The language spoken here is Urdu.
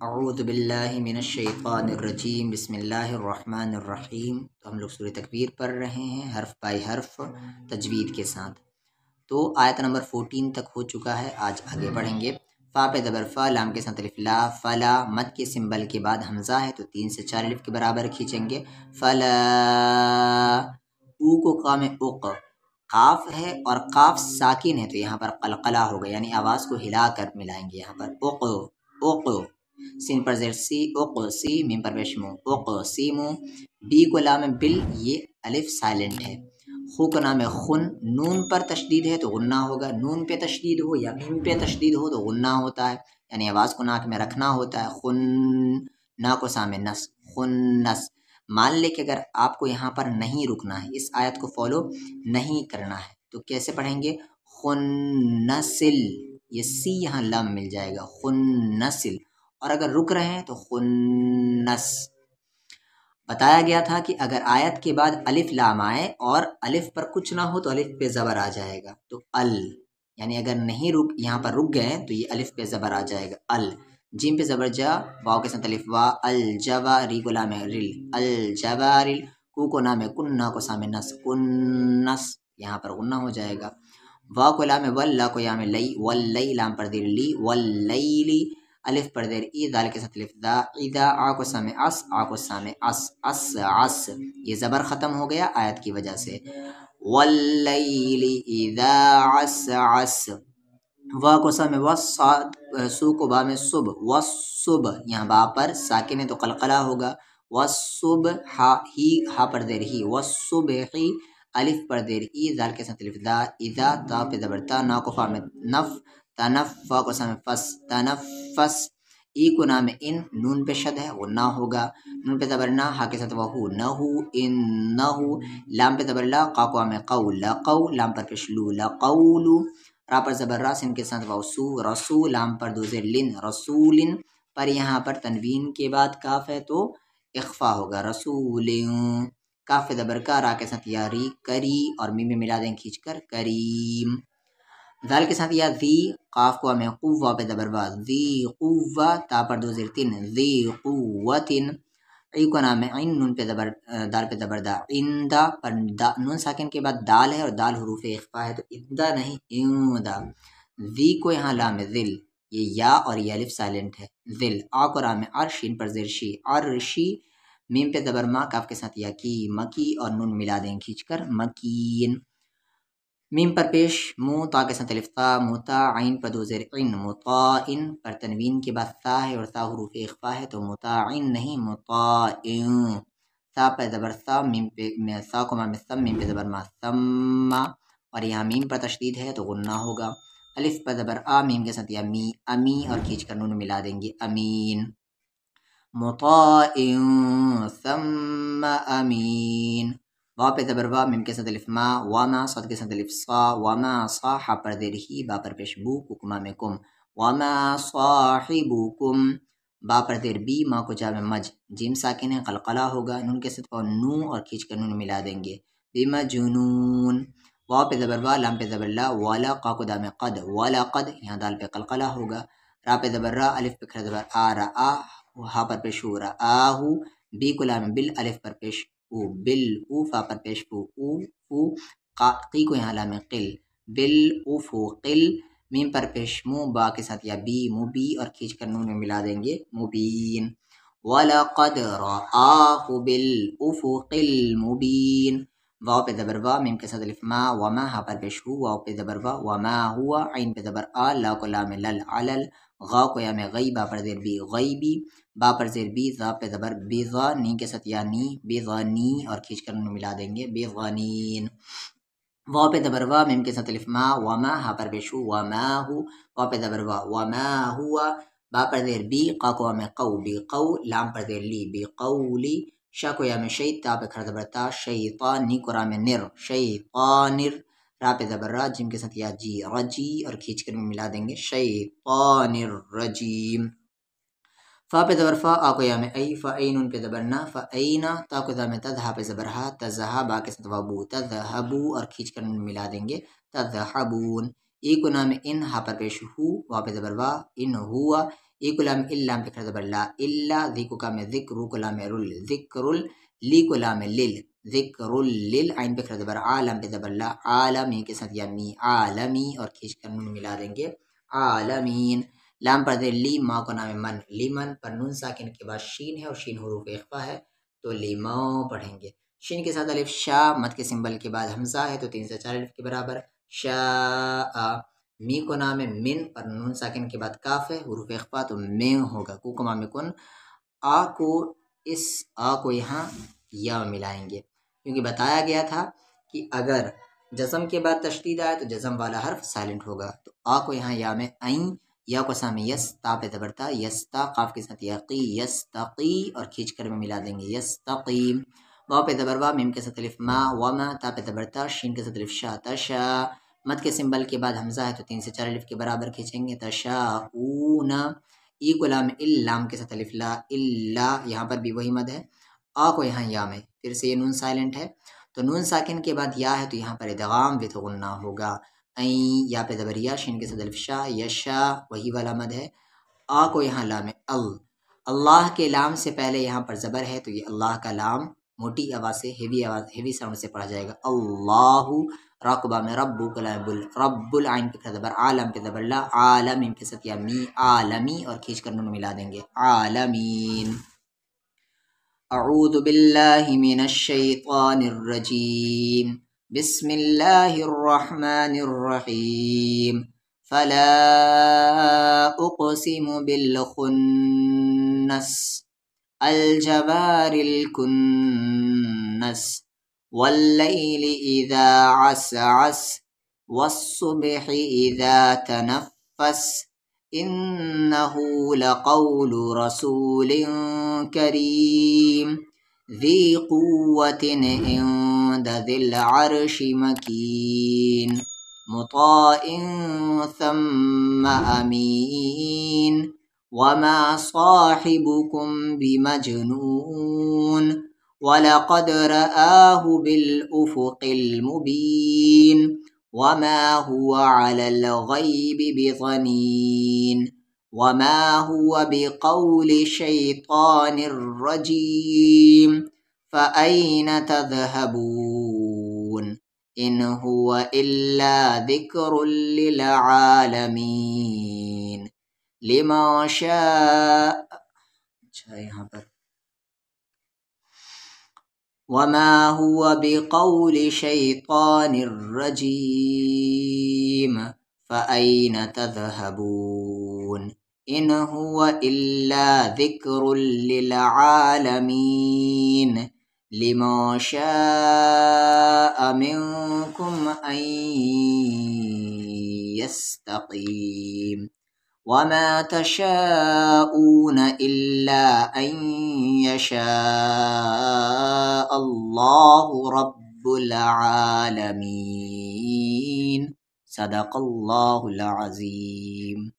اعوذ باللہ من الشیطان الرجیم بسم اللہ الرحمن الرحیم۔ تو ہم لوگ سورہ تکویر پڑھ رہے ہیں حرف بائی حرف تجوید کے ساتھ۔ تو آیت نمبر 14 تک ہو چکا ہے، آج آگے بڑھیں گے۔ فا پہ زبر فا، لام کے ساتھ الف لا، فلا مد کے سمبل کے بعد حمزہ ہے تو 3 سے 4 الف کے برابر کھینچیں گے۔ فلا، او کو قام اق، قاف ہے اور قاف ساکن ہے تو یہاں پر قلقلہ ہوگا، یعنی آواز کو ہلا کر ملائیں گے یہاں پر۔ اق اق، سین پر زیر سی، اق سی، میم پر پیش مو، اق سیمو۔ بی کو لام بل، یہ الف سائلنٹ ہے۔ خو کو نام خن، نون پر تشدید ہے تو غنہ ہوگا، نون پہ تشدید ہو یا میم پہ تشدید ہو تو غنہ ہوتا ہے، یعنی آواز کو ناک میں رکھنا ہوتا ہے۔ خن، نا کو سامنے نس، خنس۔ مان لے کہ اگر آپ کو یہاں پر نہیں رکنا ہے، اس آیت کو فالو نہیں کرنا ہے تو کیسے پڑھیں گے؟ خنسل، یہ سی یہاں لام مل جائے گا، خنسل۔ اور اگر رک رہے ہیں تو خنس۔ بتایا گیا تھا کہ اگر آیت کے بعد الف لام آئے اور الف پر کچھ نہ ہو تو الف پہ زبر آ جائے گا، تو ال، یعنی اگر نہیں یہاں پر رک گئے تو یہ الف پہ زبر آ جائے گا، ال۔ جیم پہ زبر جا، واو کے ساتھ الف وا، الجوا، ری کو لام رل، الجوارل۔ کو نام کن، نا کو سامنے نس، کنس، یہاں پر غنہ ہو جائے گا۔ وا کو لام ول، لا کو یام لئی، واللئی، لام پر دیر لی، واللیلی، الف پر دیر ای، دال کے ساتھ الف دا، اذا، آ کو سامنے اس، آ کو سامنے اس، اس عس، یہ زبر ختم ہو گیا آیت کی وجہ سے۔ واللیل اذا عس عس، وا کو سامنے وس، سو کو با میں صب، والصبح، یہاں با پر ساکن ہے تو قلقلہ ہوگا۔ والصبح، ہی، ہا پر دیر ہی، والصبحی، الف پر دیر ای، دال کے ساتھ الف دا، اذا، تا پہ زبر تا، نا کو فا میں نف، تنف، فا کو سامنے فس، تنفس۔ ای کو نام ان، نون پہ شد ہے غنہ ہوگا، نون پہ زبر نا، ہا کے ساتھ وہو، نہو، انہو۔ لام پہ زبر لا، قا کو میں قو، لقو، لام پر پیش لو، لقولو۔ را پر زبر را، سین کے ساتھ وسو، رسو، لام پر دو زیر لن، رسولن۔ پر یہاں پر تنوین کے بعد کاف ہے تو اخفا ہوگا، رسولن۔ کاف پہ زبر کا، را کے ساتھ یاری، کری، اور میم میں ملا دیں کھینچ کر، کریم۔ ذال کے ساتھ یا ذی، قاف کو میں قوہ پہ زبر با، ذی قوہ، تا پر دو زیر تن، ذی قوتن۔ ای کو نام ہے عین، نون پہ زبر، دال پہ زبر دا، اندا، پر نون ساکن کے بعد دال ہے اور دال حروف اخفا ہے تو اندا نہیں اندا۔ ذی کو یہاں لام ذل، یہ یا اور یہ الف سائلنٹ ہے، ذل۔ آ کو رام عرشین پر زیر شی، عرشی، میم پہ زبر ما، کاف کے ساتھ یا کی، مکی، اور نون ملا دیں کھینچ کر، مکین۔ میم پر پیش مو، تا کے ساتھ الف تا، متا، عین پر دو زیر عین، مطائن، پر تنوین کے بعد تا ہے اور تا حروف اخفا ہے تو مطاعن نہیں مطائن۔ تا پر زبر تا، میم پہ تا کو مام ثم، میم پہ زبر ما، ثم، اور یہاں میم پر تشدید ہے تو غنہ ہوگا۔ الف پر زبر آ، میم کے ساتھ یا می، امی، اور کھینچ کر نون ملا دیں گے، امین۔ مطائن ثم امین۔ وا پہ زبر وا، میم کے ساتھ الف ما، وما، صاد کے ساتھ الف صا، وما صا، حا پر دیر ہی، با پر پیش بو، کما میں کم، وما صاحبکم۔ با پر دیر بی، ما کو جا میں مج، جیم ساکن ہے قلقلہ ہوگا، نون کے ساتھ نو، اور کھینچ کر نون ملا دیں گے، بمجنون۔ وا پہ زبر وا، لام پہ زبر لا، والا، قا کو دام قد، ولقد، یہاں دال پہ قلقلہ ہوگا۔ را پہ زبر را، الف پہ کھڑا زبر آ، را آ، ہا پر پیش ہو، را آہو۔ بی کو لام بل، الف پر پیش او، بل او، فا پر پیش فو، او فو۔ قی کو یہاں لام قل، بل افقل، میم پر پیش مو، با کے ساتھ یا بی، مبی، اور کھینچ کر نون میں ملا دیں گے، مبین۔ وَلَقَدْ رَآهُ بِالْأُفُقِ الْمُبِينِ۔ واو پہ زبر وا، میم کے ساتھ الف ما، وما، ہا پر پیش ہو، واو پہ زبر وا، وما ہوا، عین پہ زبر آ، لا کو لام لل، علل، غا کو یا میں غی، با پر زیر بی، غیبی، با پر زیر بی، ذا پہ زبر بیضا، نی کے ساتھ یا نی، بیضانی، اور کھینچ کر ملا دیں گے، بیضانین۔ واو پہ زبر وا، میم کے ساتھ الف ما، وما، ہا پر پیش ہو، وما ہو، واو پہ زبر وا، وما ہوا، با پر زیر بی، قا کو میں قو، بی قو، لام پر زیر لی، بی قولی، شا کو یا میں شید، تا پہ کھڑا زبر تا، شیطان، نی کو را میں نر، شیطانر، را پہ زبر را، جیم کے ساتھ یا جی، رجی، اور کھینچ کر ملا دیں گے، شیطان الرجیم۔ فا پہ زبر فا، آ کو یا میں ای، فا ای، نون پہ زبر نا، فا اینا، تا کو دا میں تد، ہا پہ زبر ہا، تزہا، با کے ساتھ وابو، تذہبو، اور کھینچ کر ملا دیں گے، تذہبون۔ ای کو نام ان، ہا پر پیش ہو، وا پہ زبر وا، ان ہوا، ای کو لام اللام پہ زبر لا الا ذکر کا میں ذکر کو لام رل ذکر لی کو لام لل ذکر لل عین پہ زبر عالم پہ زبر لا عالمی کے ساتھ یا می عالمی اور کھینچ کر نون ملا دیں گے عالمین لام پر دے لی ما کو نام من لیمن پر نون ساکن کے بعد شین ہے اور شین حروف اخفا ہے تو لیما پڑھیں گے شین کے ساتھ الف شا مد کے سمبل کے بعد حمزہ ہے تو 3 سے 4 الف کے برابر شاء می کو نام ہے من پر نون ساکن کے بعد کاف ہے حروف اخفا تو میں ہوگا کو کما میں کن آ کو اس آ کو یہاں یا ملائیں گے کیونکہ بتایا گیا تھا کہ اگر جزم کے بعد تشدید آئے تو جزم والا حرف سائلنٹ ہوگا تو آ کو یہاں یا میں عین یا کو سامنے یس تا پہ زبرتا یستا قاف کے ساتھ یقی یستقی اور کھینچ کر میں ملا دیں گے یستقیم واو پہ زبر وا میم کے ساتھ الف ما وما تا پہ زبرتا شین کے ساتھ الف شا تشا مد کے سمبل کے بعد حمزہ ہے تو 3 سے 4 الف کے برابر کھینچیں گے تشاؤون ای کو لام اللام کے ساتھ الف لا الا یہاں پر بھی وہی مد ہے آ کو یہاں یا میں پھر سے یہ نون سائلنٹ ہے تو نون ساکن کے بعد یا ہے تو یہاں پر ادغام وتھ غنہ ہوگا این یا پہ زبریا شین کے ساتھ الف شا یشا وہی والا مد ہے آ کو یہاں لام اللہ کے لام سے پہلے یہاں پر زبر ہے تو یہ اللہ کا لام موٹی آواز سے ہیوی ساؤنڈ سے پڑھا جائے گا اللہ راقبہ میں رب کلام بل رب العین پہ زبر عالم پہ زبر لا عالم ان کے ساتھ یا می عالمی اور کھینچ کر نون ملا دیں گے عالمین اعوذ باللہ من الشیطان الرجیم بسم اللہ الرحمن الرحیم فلا اقسم بالخنس الجوار الكنس واللیل اذا عسعس والصبح اذا تنفس انه لقول رسول کریم ذی قوة عند ذی العرش مکین مطاع ثم امین وما صاحبكم بمجنون ولقد رآه بالأفق المبين وما هو على الغيب بضنين وما هو بقول شيطان رجيم فأين تذهبون إن هو إلا ذكر للعالمين لما شاء یہاں پر وما هو بقول شيطان رجيم فأين تذهبون إن هو إلا ذكر للعالمين لما شاء منكم أن يستقيم وما تشاءون إلا أن يشاء الله رب العالمين صدق الله العظيم.